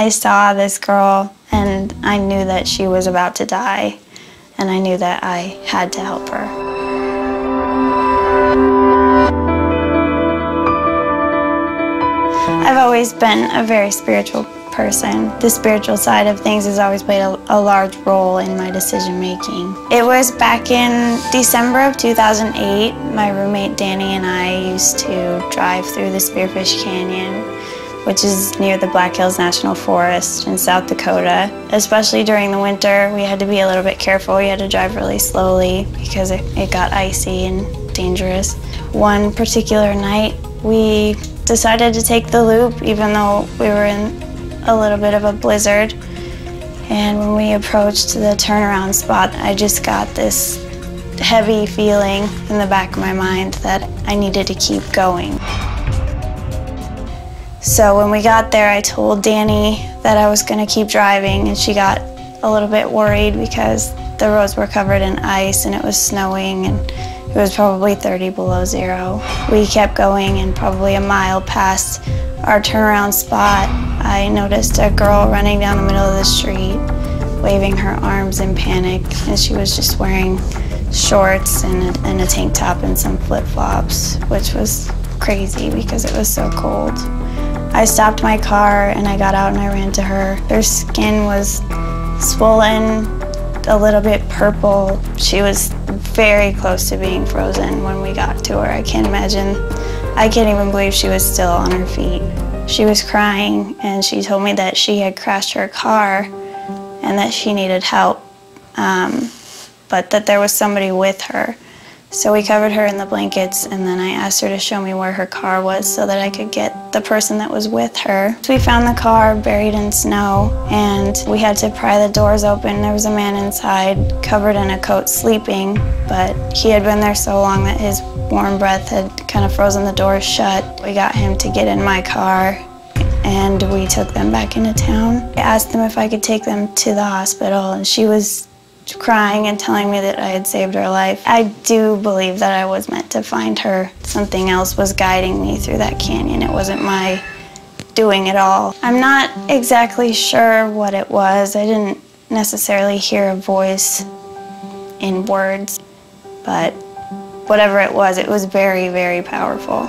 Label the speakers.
Speaker 1: I saw this girl and I knew that she was about to die, and I knew that I had to help her. I've always been a very spiritual person. The spiritual side of things has always played a large role in my decision making. It was back in December of 2008. My roommate Danny and I used to drive through the Spearfish Canyon, which is near the Black Hills National Forest in South Dakota. Especially during the winter, we had to be a little bit careful. We had to drive really slowly because it got icy and dangerous. One particular night, we decided to take the loop even though we were in a little bit of a blizzard. And when we approached the turnaround spot, I just got this heavy feeling in the back of my mind that I needed to keep going. So when we got there, I told Danny that I was going to keep driving, and she got a little bit worried because the roads were covered in ice and it was snowing and it was probably 30 below zero. We kept going, and probably a mile past our turnaround spot, I noticed a girl running down the middle of the street, waving her arms in panic, and she was just wearing shorts and a tank top and some flip-flops, which was crazy because it was so cold. I stopped my car and I got out and I ran to her. Her skin was swollen, a little bit purple. She was very close to being frozen when we got to her. I can't even believe she was still on her feet. She was crying, and she told me that she had crashed her car and that she needed help, but that there was somebody with her. So we covered her in the blankets, and then I asked her to show me where her car was so that I could get the person that was with her. So we found the car buried in snow, and we had to pry the doors open. There was a man inside, covered in a coat, sleeping, but he had been there so long that his warm breath had kind of frozen the doors shut. We got him to get in my car, and we took them back into town. I asked them if I could take them to the hospital, and she was crying and telling me that I had saved her life. I do believe that I was meant to find her. Something else was guiding me through that canyon. It wasn't my doing it all. I'm not exactly sure what it was. I didn't necessarily hear a voice in words, but whatever it was very, very powerful.